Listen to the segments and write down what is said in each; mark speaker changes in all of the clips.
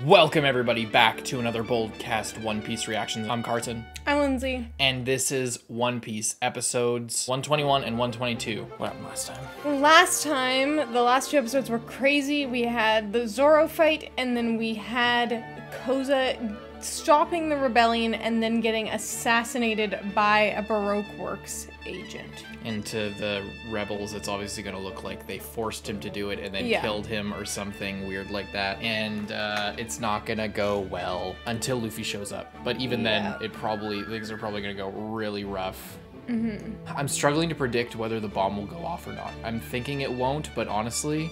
Speaker 1: Welcome everybody back to another BOLDcast One Piece reactions. I'm Carton.
Speaker 2: I'm Lindsay.
Speaker 1: And this is One Piece episodes 121 and 122. What happened last time?
Speaker 2: Last time, the last two episodes were crazy. We had the Zoro fight, and then we had Koza stopping the rebellion and then getting assassinated by a Baroque Works agent.
Speaker 1: And to the rebels, it's obviously going to look like they forced him to do it and then killed him or something weird like that. And it's not going to go well until Luffy shows up. But even then, things are probably going to go really rough. I'm struggling to predict whether the bomb will go off or not. I'm thinking it won't, but honestly,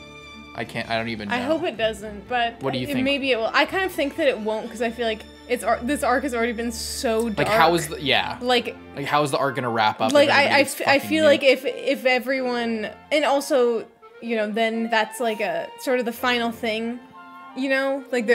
Speaker 1: I don't even know.
Speaker 2: I hope it doesn't, but
Speaker 1: what do you think?
Speaker 2: Maybe it will. I kind of think that it won't because I feel like this arc has already been so dark.
Speaker 1: Like how is the like how is the arc gonna wrap up?
Speaker 2: Like I feel like if everyone, and also, you know, then that's like a sort of the final thing, you know, like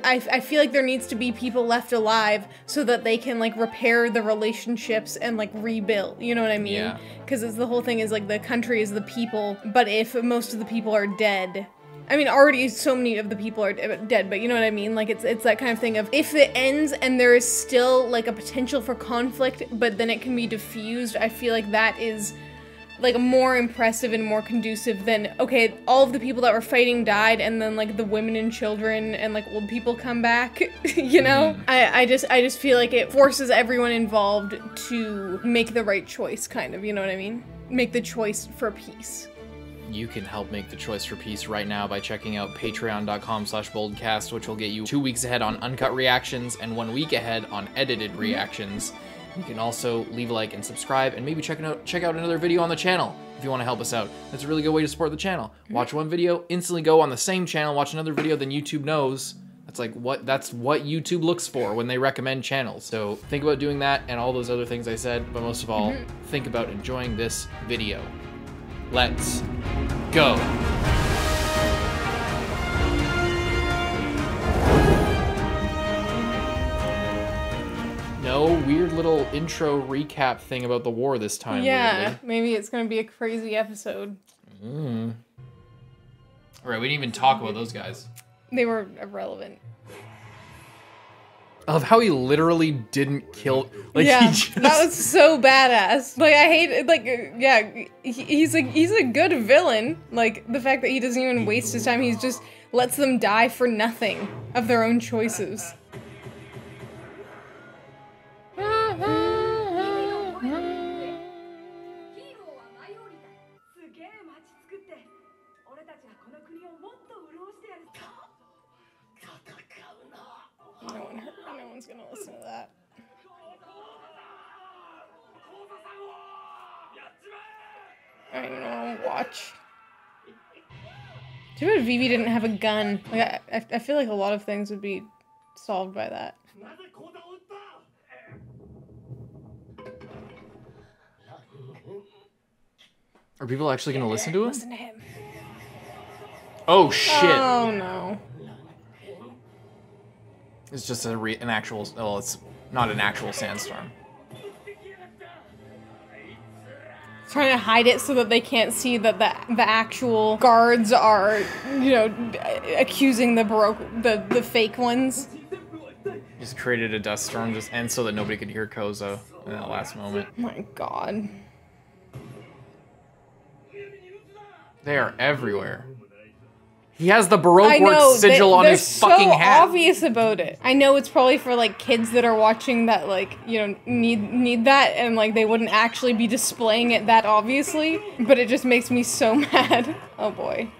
Speaker 2: I feel like there needs to be people left alive so that they can like repair the relationships and like rebuild, you know what I mean?
Speaker 1: Yeah.
Speaker 2: Because the whole thing is like the country is the people, but if most of the people are dead, I mean, already so many of the people are dead, but you know what I mean? Like, it's that kind of thing of, if it ends and there is still, like, a potential for conflict, but then it can be diffused, I feel like that is, like, more impressive and more conducive than, okay, all of the people that were fighting died, and then, like, the women and children and, like, old people come back, you know? I just feel like it forces everyone involved to make the right choice, kind of, you know what I mean? Make the choice for peace.
Speaker 1: You can help make the choice for peace right now by checking out patreon.com/boldcast, which will get you 2 weeks ahead on uncut reactions and 1 week ahead on edited reactions. You can also leave a like and subscribe and maybe check out another video on the channel if you want to help us out. That's a really good way to support the channel. Watch one video, instantly go on the same channel, watch another video, then YouTube knows. That's what YouTube looks for when they recommend channels. So think about doing that and all those other things I said, but most of all, think about enjoying this video. Let's go. No weird little intro recap thing about the war this time.
Speaker 2: Yeah,
Speaker 1: weirdly.
Speaker 2: maybe it's gonna be a crazy episode.
Speaker 1: All right, we didn't even talk about those guys.
Speaker 2: They were irrelevant.
Speaker 1: I love how he literally didn't kill. Like,
Speaker 2: yeah,
Speaker 1: he just...
Speaker 2: that was so badass. Like, I hate it. Like, yeah, he's a good villain. Like, the fact that he doesn't even waste his time, he just lets them die for nothing of their own choices. No one's gonna listen to that. I don't know, watch. Too bad Vivi didn't have a gun. Like, I feel like a lot of things would be solved by that.
Speaker 1: Are people actually gonna listen to him?
Speaker 2: Listen to him.
Speaker 1: Oh shit!
Speaker 2: Oh no.
Speaker 1: It's just an actual. Well, it's not an actual sandstorm.
Speaker 2: Trying to hide it so that they can't see that the actual guards are, you know, accusing the fake ones.
Speaker 1: Just created a dust storm and so that nobody could hear Koza in that last moment.
Speaker 2: Oh my god.
Speaker 1: They are everywhere. He has the Baroque Works sigil on his fucking hat.
Speaker 2: They're so obvious about it. I know it's probably for like kids that are watching that, like, you know, need that, and like they wouldn't actually be displaying it that obviously, but it just makes me so mad. Oh boy.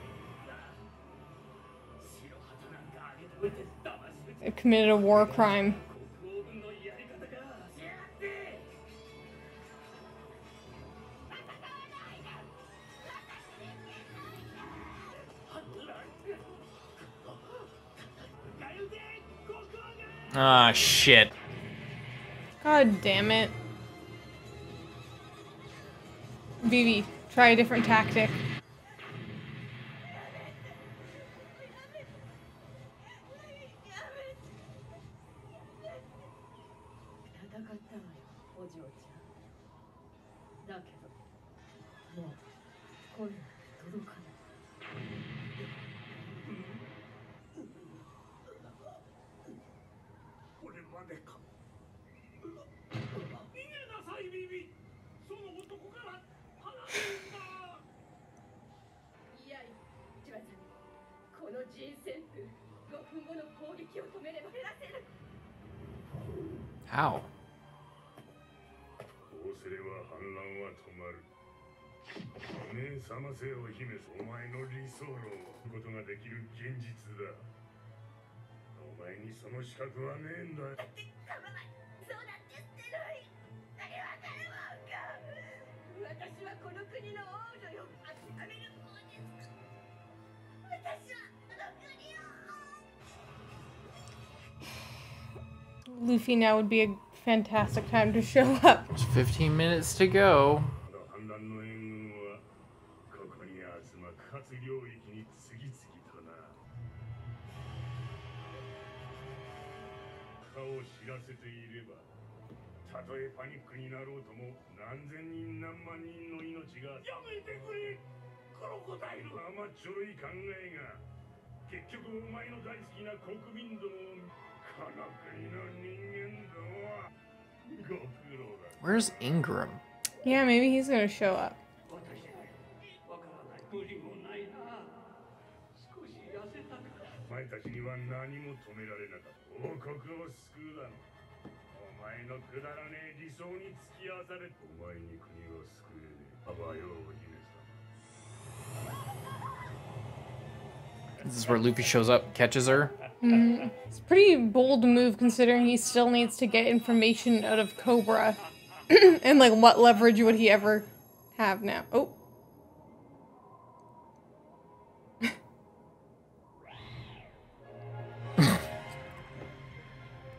Speaker 2: They've committed a war crime.
Speaker 1: Ah, shit.
Speaker 2: God damn it. Vivi, try a different tactic.
Speaker 1: How?
Speaker 2: Luffy now would be a fantastic time to show up.
Speaker 1: There's 15 minutes to go. Where's Ingram?
Speaker 2: Yeah, maybe he's gonna show up.
Speaker 1: This is where Luffy shows up, catches her.
Speaker 2: Mm-hmm. It's a pretty bold move considering he still needs to get information out of Cobra. And like what leverage would he ever have now? Oh.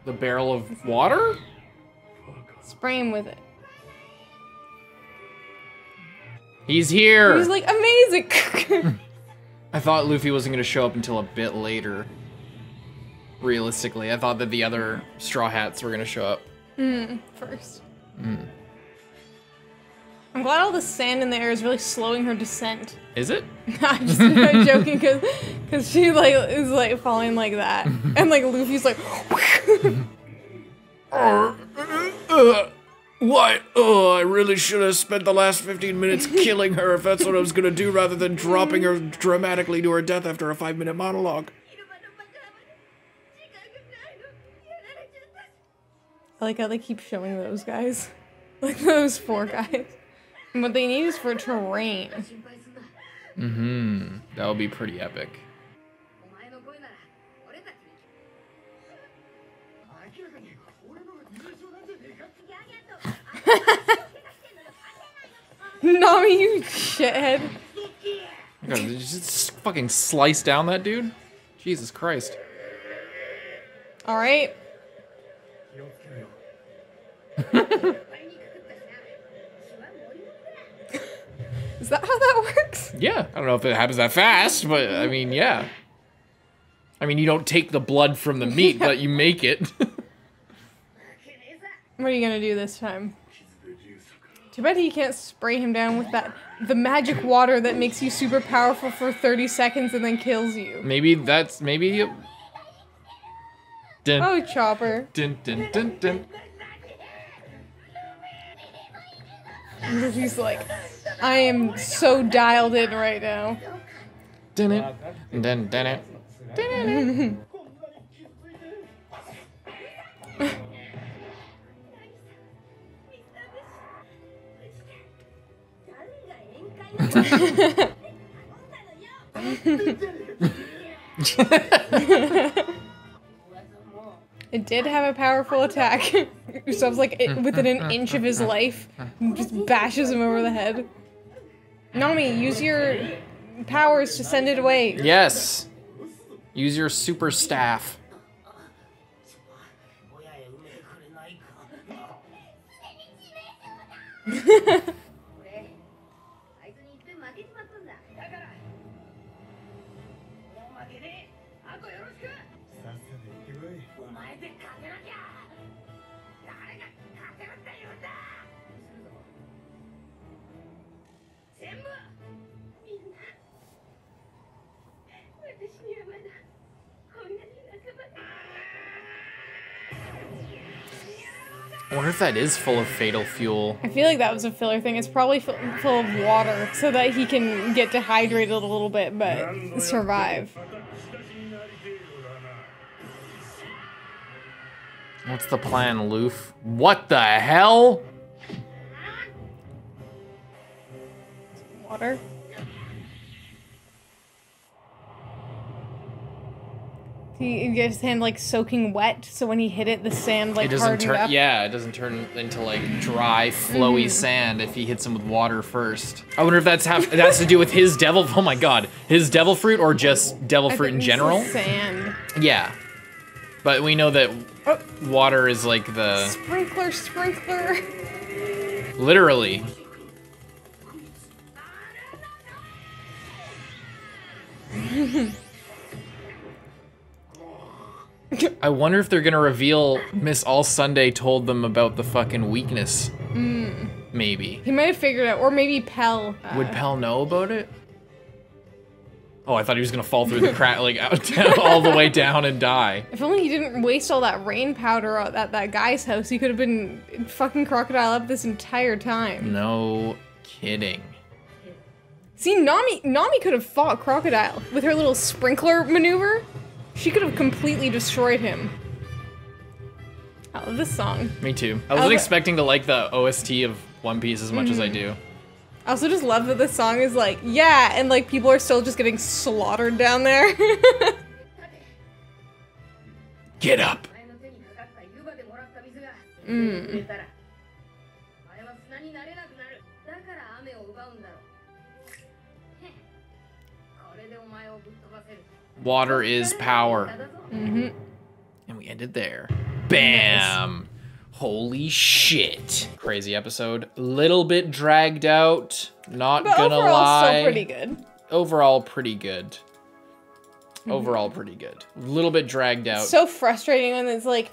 Speaker 1: The barrel of water?
Speaker 2: Spray him with it.
Speaker 1: He's here!
Speaker 2: He's like, amazing!
Speaker 1: I thought Luffy wasn't going to show up until a bit later. Realistically, I thought that the other Straw Hats were going to show up.
Speaker 2: First. I'm glad all the sand in the air is really slowing her descent.
Speaker 1: Is it?
Speaker 2: I'm just joking because she like is like falling like that. And like Luffy's like
Speaker 1: What? Oh, I really should have spent the last 15 minutes killing her if that's what I was gonna do rather than dropping her dramatically to her death after a 5-minute monologue.
Speaker 2: I like how they keep showing those guys. Like those 4 guys. And what they need is for it to rain.
Speaker 1: That would be pretty epic.
Speaker 2: Nami, you shithead.
Speaker 1: God, did you just fucking slice down that dude? Jesus Christ.
Speaker 2: Alright. Is that how that works?
Speaker 1: Yeah, I don't know if it happens that fast, but I mean, yeah. I mean, you don't take the blood from the meat, but you make it.
Speaker 2: What are you gonna do this time? Too bad he can't spray him down with the magic water that makes you super powerful for 30 seconds and then kills you.
Speaker 1: Maybe that's, maybe... Dun,
Speaker 2: Oh, Chopper.
Speaker 1: dun, dun, dun, dun.
Speaker 2: He's like, I am so dialed in right now.
Speaker 1: Dun it, dun, dun it, dun it.
Speaker 2: It did have a powerful attack. Usopp's like within an inch of his life. Just bashes him over the head. Nami, use your powers to send it away.
Speaker 1: Yes. Use your super staff. wonder if that is full of fatal fuel.
Speaker 2: I feel like that was a filler thing. It's probably full of water so that he can get dehydrated a little bit, but survive.
Speaker 1: What's the plan, Luffy? What the hell?
Speaker 2: Water. He gets his hand like soaking wet, so when he hit it, the sand like hardened up.
Speaker 1: Yeah, it doesn't turn into like dry, flowy sand if he hits him with water first. I wonder if that has to do with his devil. Oh my god, his devil fruit or just devil fruit in general?
Speaker 2: Sand.
Speaker 1: Yeah, but we know that water is like the
Speaker 2: sprinkler.
Speaker 1: Literally. I wonder if they're gonna reveal Miss All Sunday told them about the fucking weakness. Maybe.
Speaker 2: He might have figured out, or maybe Pell.
Speaker 1: Would Pell know about it? Oh, I thought he was gonna fall through the crack, like out, all the way down and die.
Speaker 2: If only he didn't waste all that rain powder at that guy's house, he could have been fucking Crocodile up this entire time.
Speaker 1: No kidding.
Speaker 2: See, Nami could have fought Crocodile with her little sprinkler maneuver. She could have completely destroyed him. I love this song.
Speaker 1: Me too. I wasn't expecting to like the OST of One Piece as much as I do.
Speaker 2: I also just love that this song is like, yeah, and like people are still just getting slaughtered down there.
Speaker 1: Get up. Water is power. And we ended there. Bam! Nice. Holy shit. Crazy episode. Little bit dragged out. Not gonna lie.
Speaker 2: Overall, still pretty good.
Speaker 1: Overall, pretty good. Overall, pretty good. A little bit dragged out.
Speaker 2: So frustrating when it's like,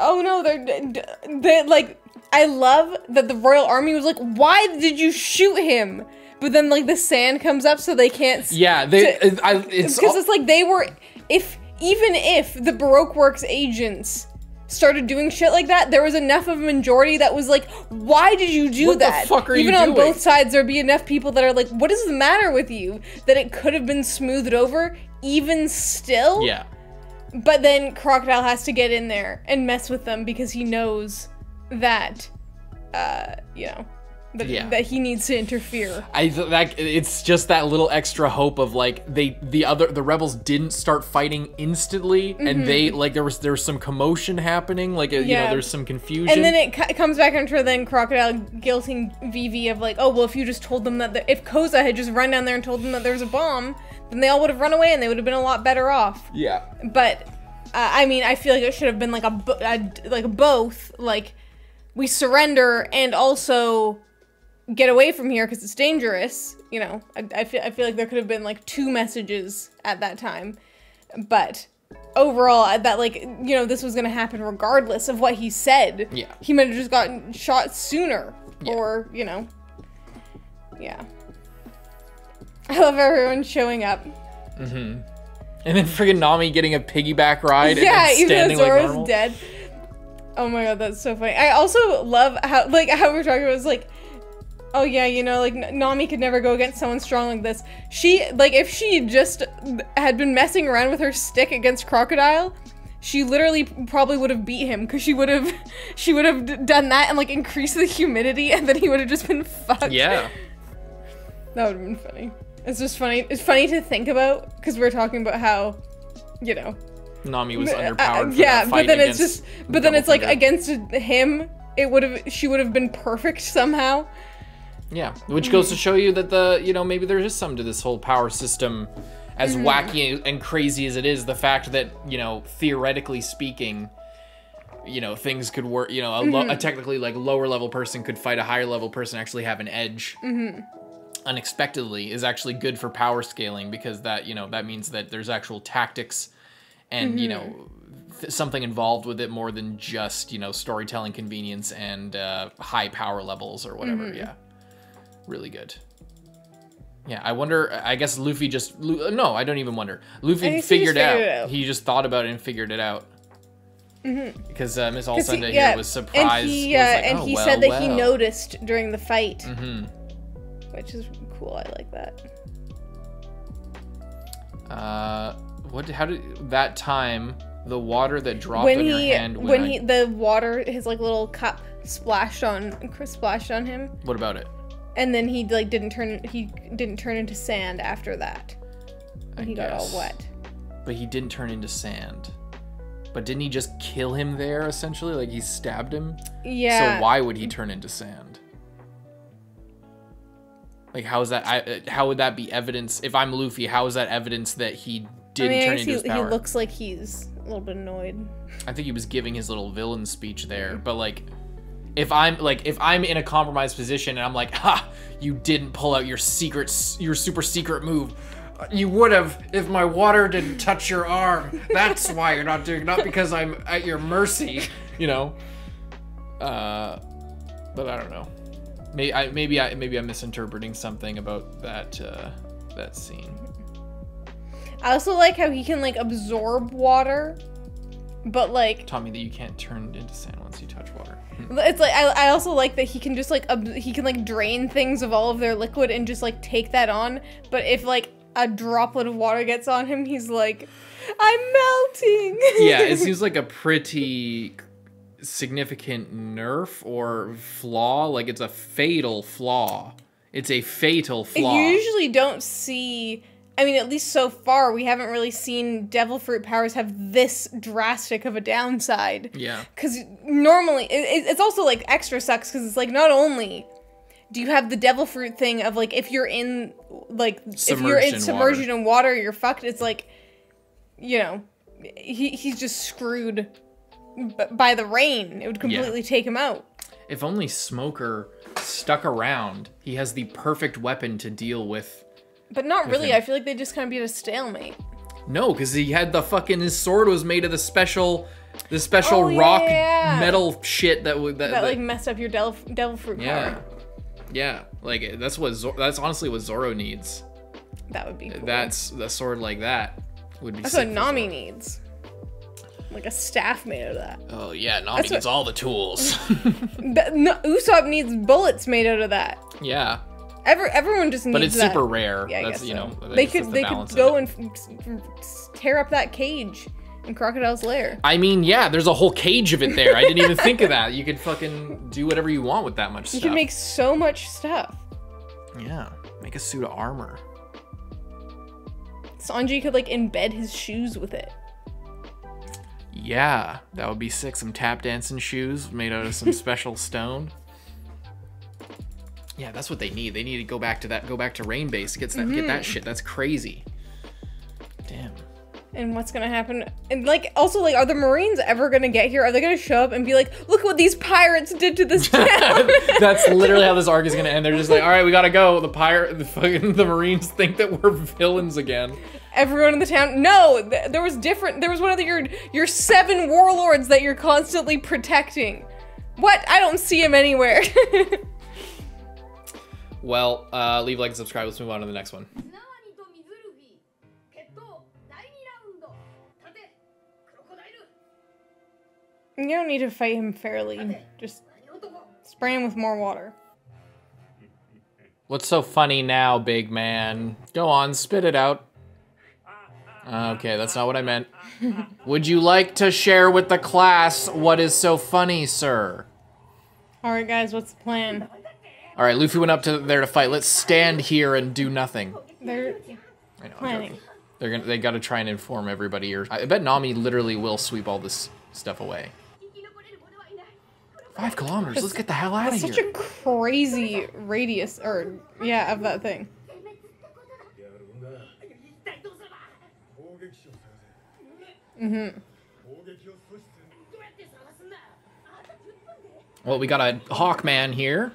Speaker 2: oh no, they're like, I love that the Royal Army was like, why did you shoot him? But then like the sand comes up so they can't.
Speaker 1: Yeah, it's
Speaker 2: because it's like they were, even if the Baroque Works agents started doing shit like that, there was enough of a majority that was like, why did you do that?
Speaker 1: What the fuck are you
Speaker 2: doing?
Speaker 1: doing?
Speaker 2: Even on both sides, there'd be enough people that are like, what is the matter with you? That it could have been smoothed over, even still.
Speaker 1: Yeah.
Speaker 2: But then Crocodile has to get in there and mess with them because he knows that, you know, that he needs to interfere.
Speaker 1: It's just that little extra hope of like the rebels didn't start fighting instantly, and they like there was some commotion happening, like you know, there's some confusion,
Speaker 2: and then it comes back into then Crocodile guilting Vivi of like, oh well, if you just told them that if Koza had just run down there and told them that there was a bomb, then they all would have run away and they would have been a lot better off.
Speaker 1: Yeah.
Speaker 2: But I mean, I feel like it should have been like both, like we surrender and also get away from here because it's dangerous, you know. I feel like there could have been like two messages at that time, but overall that like, you know, this was gonna happen regardless of what he said.
Speaker 1: Yeah,
Speaker 2: he might have just gotten shot sooner, or you know. Yeah, I love everyone showing up. And
Speaker 1: then friggin' Nami getting a piggyback ride.
Speaker 2: Yeah,
Speaker 1: and then
Speaker 2: even though Zoro's dead. Oh my god, that's so funny. I also love how we're talking about is like, oh yeah, you know, like Nami could never go against someone strong like this. She, like, if she just had been messing around with her stick against Crocodile, she literally probably would have beat him because she would have done that and like increased the humidity, and then he would have just been fucked.
Speaker 1: Yeah,
Speaker 2: that would have been funny. It's just funny. It's funny to think about because we're talking about how, you know,
Speaker 1: Nami was underpowered.
Speaker 2: Yeah, but then it's just, but then it's like against him, she would have been perfect somehow.
Speaker 1: Yeah, which goes to show you that you know, maybe there is some to this whole power system, as wacky and crazy as it is. The fact that, you know, theoretically speaking, you know, things could work. You know, a technically like lower level person could fight a higher level person, actually have an edge. Unexpectedly is actually good for power scaling because that, you know, that means that there's actual tactics and you know, something involved with it more than just, you know, storytelling convenience and high power levels or whatever. Yeah. Really good. Yeah, I wonder, I guess Luffy no, I don't even wonder. Luffy figured out. He just thought about it and figured it out. Because Miss Alcindor here was surprised.
Speaker 2: And he,
Speaker 1: was like,
Speaker 2: he said that he noticed during the fight, which is cool. I like that.
Speaker 1: How did that time the water that dropped on your hand
Speaker 2: the water, his like little cup splashed on him?
Speaker 1: What about it?
Speaker 2: And then he like didn't turn into sand after that. He got all wet.
Speaker 1: But he didn't turn into sand. But didn't he just kill him there essentially? Like he stabbed him?
Speaker 2: Yeah.
Speaker 1: So why would he turn into sand? Like how is that? How would that be evidence? If I'm Luffy, how is that evidence that he didn't turn into his power?
Speaker 2: He looks like he's a little bit annoyed.
Speaker 1: I think he was giving his little villain speech there, but like, if I'm in a compromised position and I'm like, ha, you didn't pull out your super secret move. You would have if my water didn't touch your arm. That's why you're not doing, not because I'm at your mercy, you know. But I don't know. Maybe I'm misinterpreting something about that that scene.
Speaker 2: I also like how he can like absorb water, but like
Speaker 1: taught me that you can't turn into sand once you touch water.
Speaker 2: It's like I also like that he can just like he can like drain things of all of their liquid and just like take that on. But if like a droplet of water gets on him, he's like, I'm melting.
Speaker 1: Yeah, it seems like a pretty significant nerf or flaw. Like it's a fatal flaw. It's a fatal flaw.
Speaker 2: You usually don't see. I mean, at least so far, we haven't really seen devil fruit powers have this drastic of a downside.
Speaker 1: Yeah.
Speaker 2: Because normally, it's also, like, extra sucks, because it's, like, not only do you have the devil fruit thing of, like, if you're in, like, submersion in water, you're fucked. It's, like, you know, he's just screwed by the rain. It would completely take him out.
Speaker 1: If only Smoker stuck around, he has the perfect weapon to deal with.
Speaker 2: But not really. I feel like they just kind of be at a stalemate.
Speaker 1: No, because he had the fucking, his sword was made of the special rock metal shit that
Speaker 2: like messed up your devil fruit power.
Speaker 1: Yeah, like that's honestly what Zoro needs.
Speaker 2: That would be cool.
Speaker 1: That's the sword like that would be.
Speaker 2: That's what Nami needs. Like a staff made out of that.
Speaker 1: Oh yeah, Nami needs all the tools.
Speaker 2: Usopp needs bullets made out of that.
Speaker 1: Yeah.
Speaker 2: Everyone just needs that.
Speaker 1: But it's super rare.
Speaker 2: Yeah,
Speaker 1: that's, you know,
Speaker 2: they could go and tear up that cage in Crocodile's lair.
Speaker 1: I mean, yeah, there's a whole cage of it there. I didn't even think of that. You could fucking do whatever you want with that much stuff.
Speaker 2: You can make so much stuff.
Speaker 1: Yeah, make a suit of armor.
Speaker 2: Sanji could like embed his shoes with it.
Speaker 1: Yeah, that would be sick. Some tap dancing shoes made out of some special stone. Yeah, that's what they need. They need to go back to Rain Base, get that shit. That's crazy. Damn.
Speaker 2: And what's gonna happen? And like, also like, are the Marines ever gonna get here? Are they gonna show up and be like, look what these pirates did to this town?
Speaker 1: That's literally how this arc is gonna end. They're just like, all right, we gotta go. The Marines think that we're villains again.
Speaker 2: Everyone in the town. No, there was one of your 7 warlords that you're constantly protecting. What? I don't see him anywhere.
Speaker 1: Well, leave a like and subscribe. Let's move on to the next one.
Speaker 2: You don't need to fight him fairly. Just spray him with more water.
Speaker 1: What's so funny now, big man? Go on, spit it out. Okay, that's not what I meant. Would you like to share with the class what is so funny, sir?
Speaker 2: Alright guys, what's the plan?
Speaker 1: Alright, Luffy went up there to fight. Let's stand here and do nothing.
Speaker 2: They're planning.
Speaker 1: They gotta try and inform everybody here. I bet Nami literally will sweep all this stuff away. 5 kilometers, let's get the hell out of here.
Speaker 2: That's such a crazy radius, of that thing.
Speaker 1: Well, we got a Hawkman here.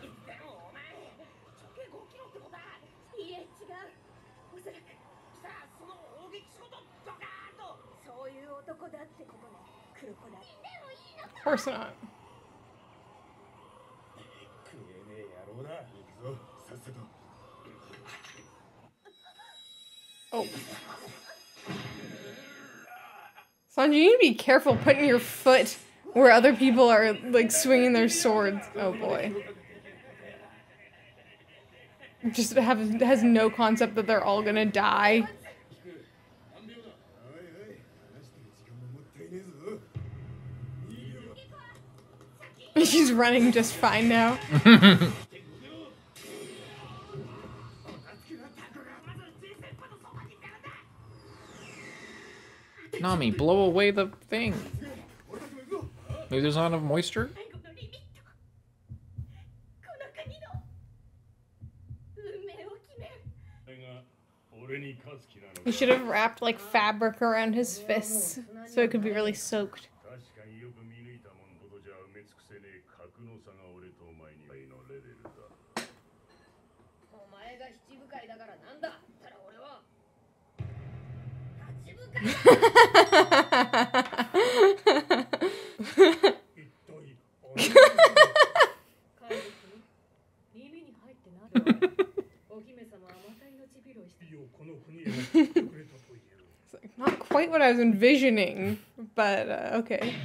Speaker 2: Of course not. Oh. Sanji, you need to be careful putting your foot where other people are, like, swinging their swords. Oh, boy. Just has no concept that they're all gonna die. She's running just fine now.
Speaker 1: Nami, blow away the thing. Maybe there's not enough moisture?
Speaker 2: He should have wrapped, like, fabric around his fists so it could be really soaked. It's like, not quite what I was envisioning, but okay.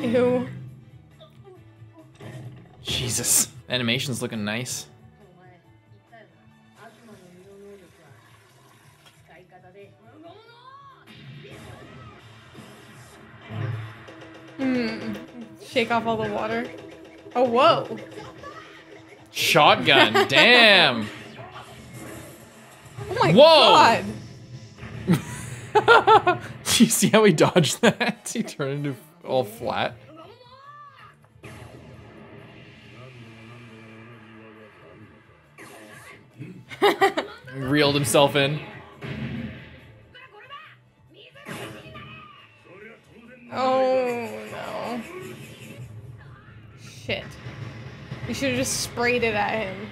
Speaker 2: Ew.
Speaker 1: Jesus. Animation's looking nice.
Speaker 2: Shake off all the water. Oh, whoa.
Speaker 1: Shotgun, damn.
Speaker 2: Oh my
Speaker 1: Whoa.
Speaker 2: God.
Speaker 1: You see how he dodged that? He turned into all flat. Reeled himself in.
Speaker 2: Oh no. Shit. You should have just sprayed it at him.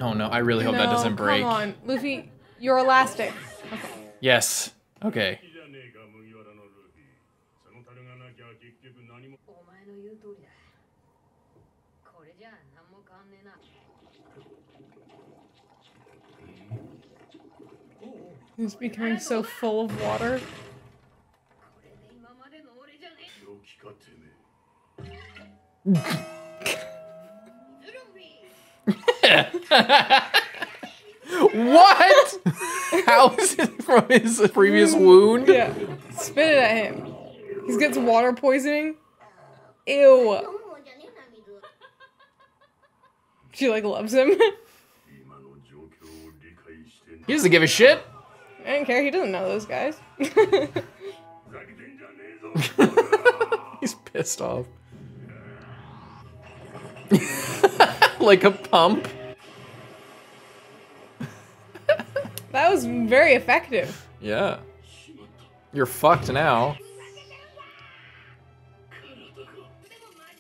Speaker 1: Oh no, I really hope that doesn't break.
Speaker 2: Come on, Luffy, you're elastic. Okay.
Speaker 1: Yes. Okay.
Speaker 2: He's becoming so full of water.
Speaker 1: What? How is it from his previous wound?
Speaker 2: Yeah. Spit it at him. He gets water poisoning. Ew. She like loves him.
Speaker 1: He doesn't give a shit.
Speaker 2: I don't care. He doesn't know those guys.
Speaker 1: He's pissed off. Like a pump.
Speaker 2: That was very effective.
Speaker 1: Yeah. You're fucked now.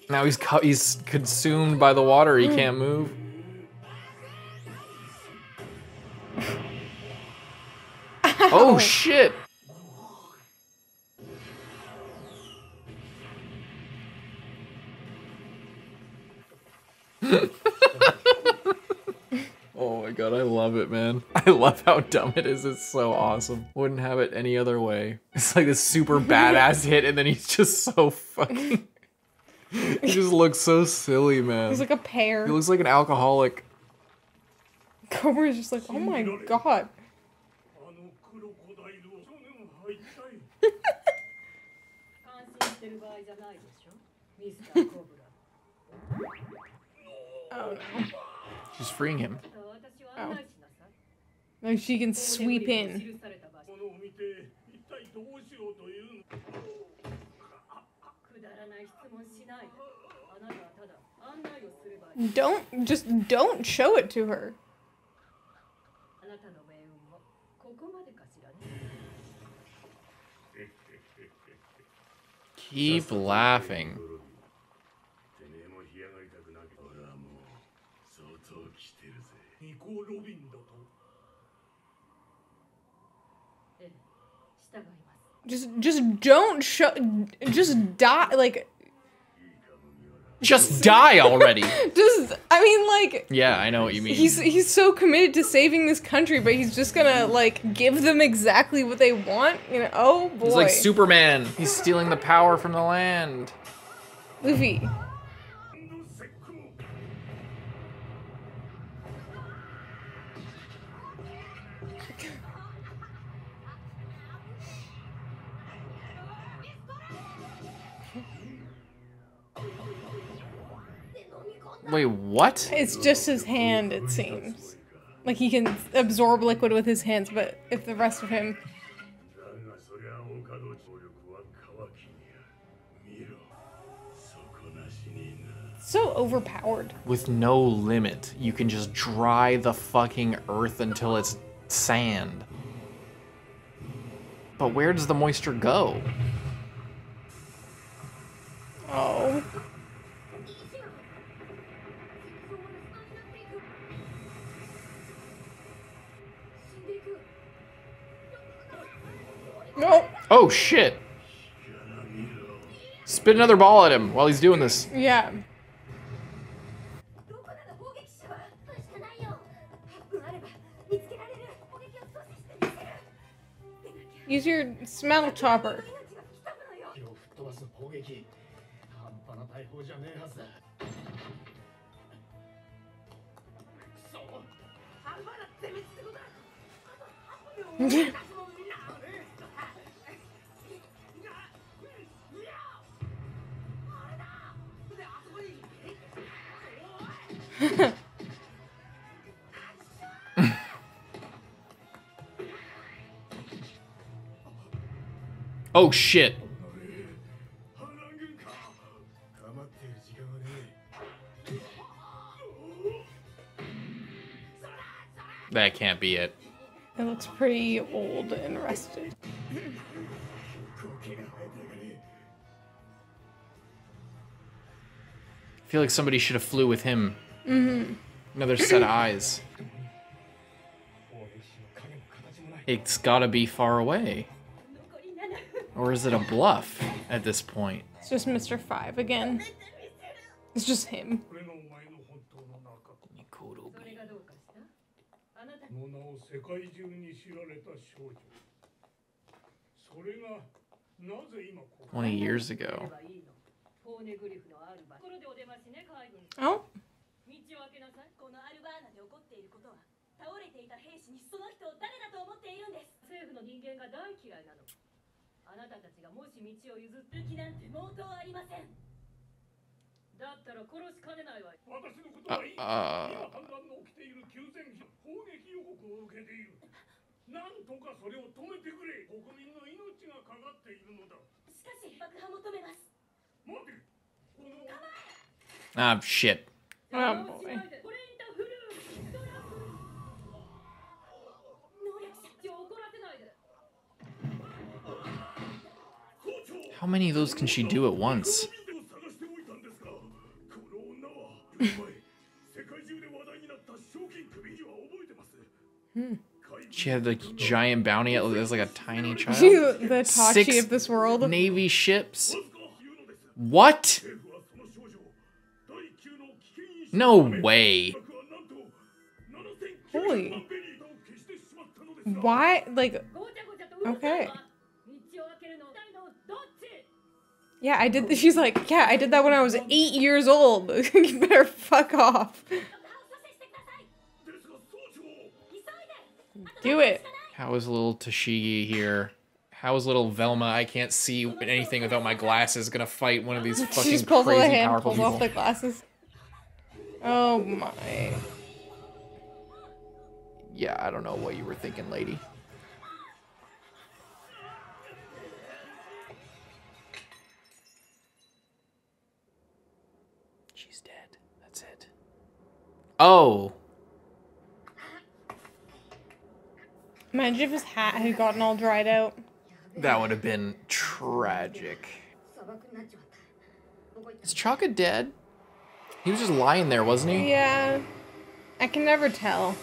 Speaker 1: Now he's consumed by the water. He can't move. Oh shit. Oh my god, I love it, man. I love how dumb it is. It's so awesome. Wouldn't have it any other way. It's like this super badass hit, and then he's just so fucking... He just looks so silly, man.
Speaker 2: He's like a pear.
Speaker 1: He looks like an alcoholic.
Speaker 2: Cobra's just like, oh my god. Oh no.
Speaker 1: She's freeing him.
Speaker 2: Oh. Like she can sweep in. Don't show it to her.
Speaker 1: Keep laughing.
Speaker 2: Just don't show. Just die. Like.
Speaker 1: Just die already.
Speaker 2: I mean, like.
Speaker 1: Yeah, I know what you mean.
Speaker 2: He's so committed to saving this country, but he's just gonna like give them exactly what they want. You know? Oh boy.
Speaker 1: He's like Superman. He's stealing the power from the land.
Speaker 2: Luffy.
Speaker 1: Wait, what?
Speaker 2: It's just his hand, it seems. Like he can absorb liquid with his hands, but if the rest of him... So overpowered.
Speaker 1: With no limit, you can just dry the fucking earth until it's sand. But where does the moisture go?
Speaker 2: Oh. No.
Speaker 1: Oh shit. Spit another ball at him while he's doing this.
Speaker 2: Yeah. Use your smell chopper.
Speaker 1: Oh shit. That can't be it.
Speaker 2: It looks pretty old and rusted.
Speaker 1: I feel like somebody should have flew with him. Another set of eyes. It's gotta be far away. Or is it a bluff at this point?
Speaker 2: It's just Mr. Five again. It's just him.
Speaker 1: $20 ago.
Speaker 2: Oh.
Speaker 1: Ah, shit.
Speaker 2: Oh boy.
Speaker 1: How many of those can she do at once? She had the giant bounty. It was like a tiny child.
Speaker 2: The Tachi
Speaker 1: 6
Speaker 2: of this world.
Speaker 1: Navy ships. What? No way.
Speaker 2: Holy. Why? Like, okay. Yeah, I did. She's like, yeah, I did that when I was 8 years old. You better fuck off. Do it.
Speaker 1: How is little Tashigi here? How is little Velma? I can't see anything without my glasses. Gonna fight one of these
Speaker 2: She
Speaker 1: fucking
Speaker 2: just pulls out the
Speaker 1: crazy
Speaker 2: hand,
Speaker 1: powerful
Speaker 2: pulls off
Speaker 1: people.
Speaker 2: the glasses. Oh my.
Speaker 1: Yeah, I don't know what you were thinking, lady. She's dead. That's it. Oh.
Speaker 2: Imagine if his hat had gotten all dried out.
Speaker 1: That would have been tragic. Is Chaka dead? He was just lying there, wasn't he?
Speaker 2: Yeah. I can never tell.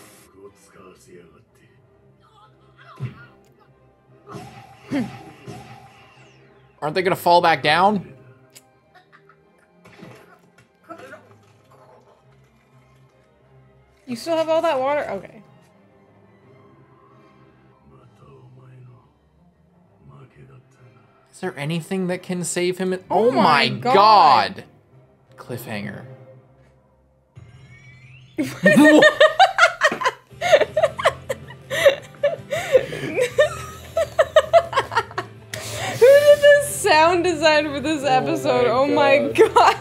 Speaker 1: Aren't they gonna fall back down?
Speaker 2: You still have all that water? Okay.
Speaker 1: Is there anything that can save him?
Speaker 2: Oh my
Speaker 1: God! Cliffhanger.
Speaker 2: Who did the sound design for this episode? Oh my God.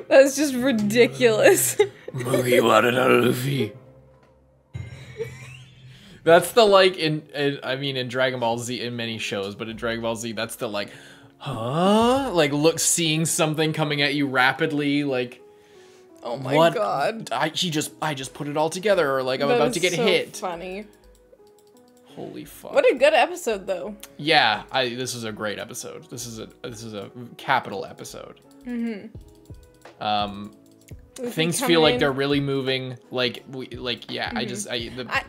Speaker 2: That's just ridiculous.
Speaker 1: Luffy. That's the like in Dragon Ball Z, in many shows, but in Dragon Ball Z, that's the like, huh? Like seeing something coming at you rapidly, like,
Speaker 2: oh my God.
Speaker 1: I just put it all together, or like I'm about to get hit.
Speaker 2: Funny.
Speaker 1: Holy fuck.
Speaker 2: What a good episode though.
Speaker 1: Yeah, this was a great episode. This is a capital episode. Things feel like they're really moving. The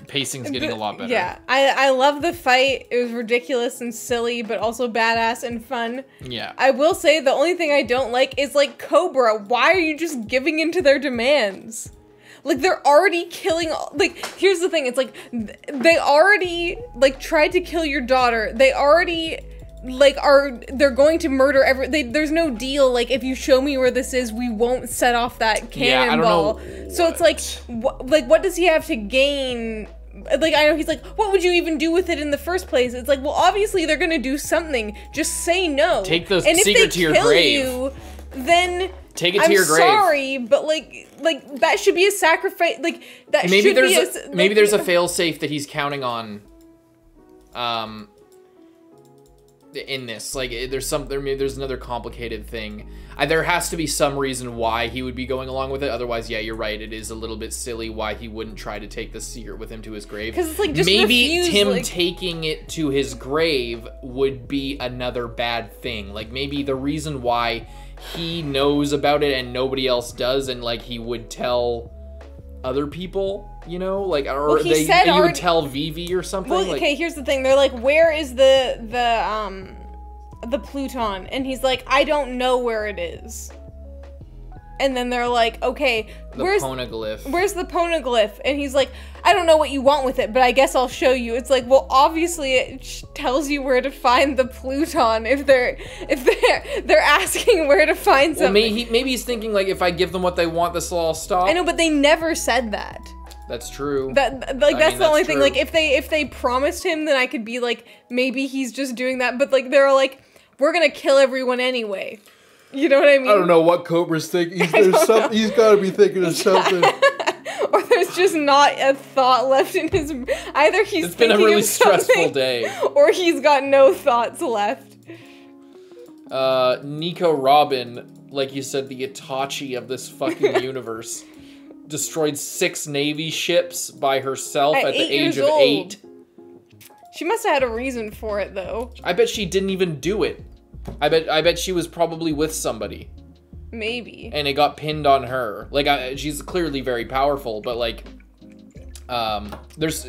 Speaker 1: pacing's getting a lot better.
Speaker 2: Yeah, I love the fight. It was ridiculous and silly, but also badass and fun.
Speaker 1: Yeah.
Speaker 2: I will say the only thing I don't like is like Cobra. Why are you just giving into their demands? Like they're already killing. Like here's the thing. It's like they already like tried to kill your daughter. They already. Like they're going to murder there's no deal, like if you show me where this is, we won't set off that cannonball. So it's like what does he have to gain? Like I know he's like, what would you even do with it in the first place? It's like, well, obviously they're gonna do something. Just say no.
Speaker 1: Take the secret to your grave.
Speaker 2: Then
Speaker 1: take it to your grave.
Speaker 2: I'm sorry, but like that should be a sacrifice. Like that
Speaker 1: maybe
Speaker 2: should be
Speaker 1: maybe there's a failsafe that he's counting on. In this, like, there's another complicated thing. There has to be some reason why he would be going along with it. Otherwise, yeah, you're right. It is a little bit silly why he wouldn't try to take the secret with him to his grave.
Speaker 2: Because it's like just
Speaker 1: maybe Tim taking it to his grave would be another bad thing. Like maybe the reason why he knows about it and nobody else does, and like he would tell other people, you know, like, or he would tell Vivi or something.
Speaker 2: Well, okay, here's the thing. They're like, where is the Pluton? And he's like, I don't know where it is. And then they're like, okay, where's the poneglyph? And he's like, I don't know what you want with it, but I guess I'll show you. It's like, well, obviously it tells you where to find the Pluton if they're asking where to find something.
Speaker 1: Well, maybe he's thinking like, if I give them what they want, this will all stop.
Speaker 2: I know, but they never said that.
Speaker 1: That's true.
Speaker 2: That's the only thing. Like, if they promised him, then I could be like, maybe he's just doing that. But like, they're like, we're gonna kill everyone anyway. You know what I mean?
Speaker 3: I don't know what Cobra's thinking. He's got to be thinking of something.
Speaker 2: Or there's just not a thought left in his. Either he's.
Speaker 1: It's been a really stressful day.
Speaker 2: Or he's got no thoughts left.
Speaker 1: Nico Robin, like you said, the Itachi of this fucking universe, destroyed 6 Navy ships by herself at the age of 8.
Speaker 2: She must have had a reason for it, though.
Speaker 1: I bet she didn't even do it. I bet she was probably with somebody.
Speaker 2: Maybe.
Speaker 1: And it got pinned on her. Like, she's clearly very powerful, but like, there's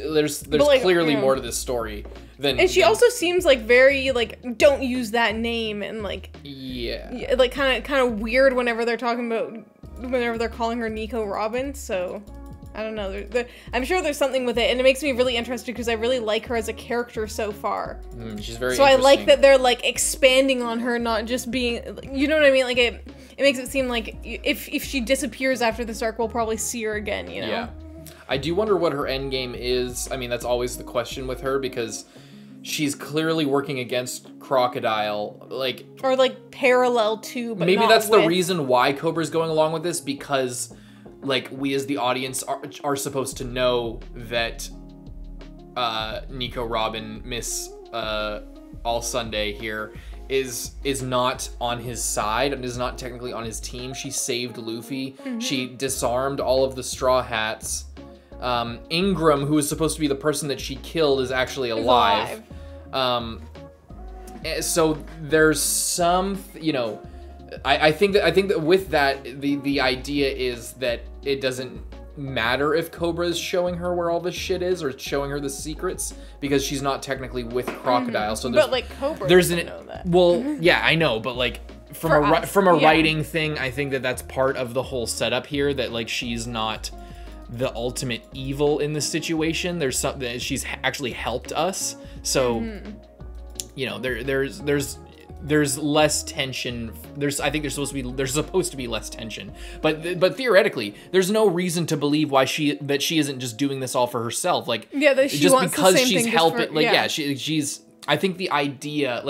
Speaker 1: like, clearly more to this story than.
Speaker 2: And she also seems like very like, don't use that name, and like.
Speaker 1: Yeah.
Speaker 2: Like kind of weird whenever they're talking about, whenever they're calling her Nico Robin. So. I don't know. I'm sure there's something with it, and it makes me really interested because I really like her as a character so far.
Speaker 1: She's very.
Speaker 2: So I like that they're like expanding on her, not just being. You know what I mean? Like it makes it seem like if she disappears after this arc, we'll probably see her again. You know?
Speaker 1: Yeah. I do wonder what her end game is. I mean, that's always the question with her because she's clearly working against Crocodile, like. Or
Speaker 2: like parallel to, but
Speaker 1: maybe
Speaker 2: not
Speaker 1: that's
Speaker 2: with.
Speaker 1: the reason why Cobra's going along with this, because. Like, we as the audience are supposed to know that Nico Robin, Miss All Sunday here, is not on his side and is not technically on his team. She saved Luffy. Mm-hmm. She disarmed all of the Straw Hats. Ingram, who is supposed to be the person that she killed, is actually alive. So there's some, you know... I think that with that the idea is that it doesn't matter if Cobra is showing her where all this shit is or showing her the secrets because she's not technically with Crocodile. So there's,
Speaker 2: but like Cobra
Speaker 1: doesn't
Speaker 2: know that.
Speaker 1: Well, yeah, I know, but like from a writing thing, I think that that's part of the whole setup here, that like she's not the ultimate evil in the situation. There's something that she's actually helped us. So you know, there's less tension. I think there's supposed to be less tension. But theoretically, there's no reason to believe why she isn't just doing this all for herself. Like,
Speaker 2: yeah, that she
Speaker 1: just
Speaker 2: wants
Speaker 1: because
Speaker 2: the same
Speaker 1: she's
Speaker 2: thing
Speaker 1: helping.
Speaker 2: for,
Speaker 1: like, yeah, she's. I think the idea,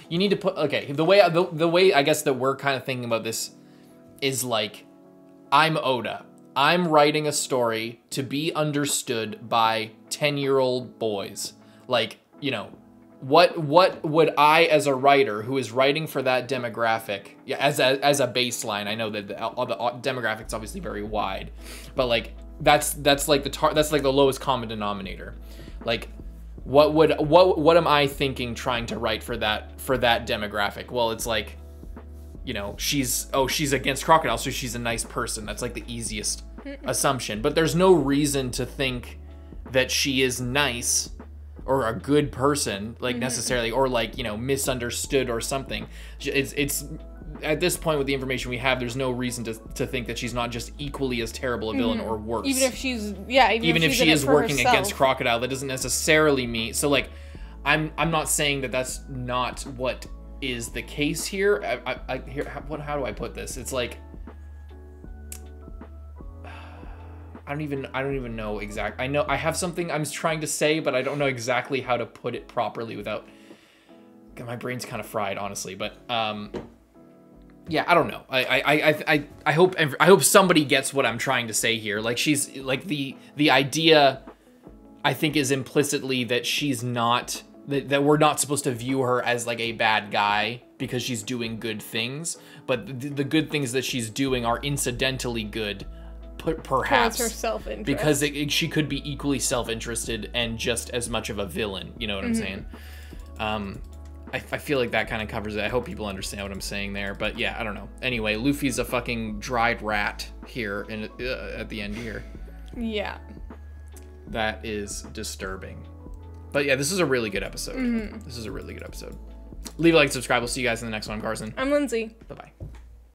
Speaker 1: you need to put, okay, the way I guess that we're kind of thinking about this is like, I'm Oda. I'm writing a story to be understood by 10-year-old boys. Like, you know, what would I, as a writer who is writing for that demographic, yeah, as a baseline, I know that the demographic's obviously very wide, but like that's like the lowest common denominator. Like, what am I thinking trying to write for that demographic? Well, it's like, you know, she's against Crocodile, so she's a nice person. That's like the easiest assumption. But there's no reason to think that she is nice or a good person, like necessarily, or like, you know, misunderstood or something. It's at this point with the information we have, there's no reason to think that she's not just equally as terrible a villain or worse.
Speaker 2: Even if she's, yeah, even if
Speaker 1: she is working
Speaker 2: herself
Speaker 1: against Crocodile, that doesn't necessarily mean. So like, I'm not saying that that's not what is the case here. How do I put this? It's like, I don't even know exactly. I know I have something I'm trying to say, but I don't know exactly how to put it properly without. My brain's kind of fried, honestly. But yeah, I don't know. I hope somebody gets what I'm trying to say here. Like, she's like the idea, I think, is implicitly that she's not, that we're not supposed to view her as like a bad guy because she's doing good things, but the good things that she's doing are incidentally good, perhaps
Speaker 2: her self-interest,
Speaker 1: because she could be equally self-interested and just as much of a villain. You know what I'm saying? I feel like that kind of covers it. I hope people understand what I'm saying there. But yeah, I don't know. Anyway, Luffy's a fucking dried rat here at the end here. Yeah. That is disturbing. But yeah, this is a really good episode. This is a really good episode. Leave a like, subscribe. We'll see you guys in the next one. Carson.
Speaker 2: I'm Lindsay.
Speaker 1: Bye-bye.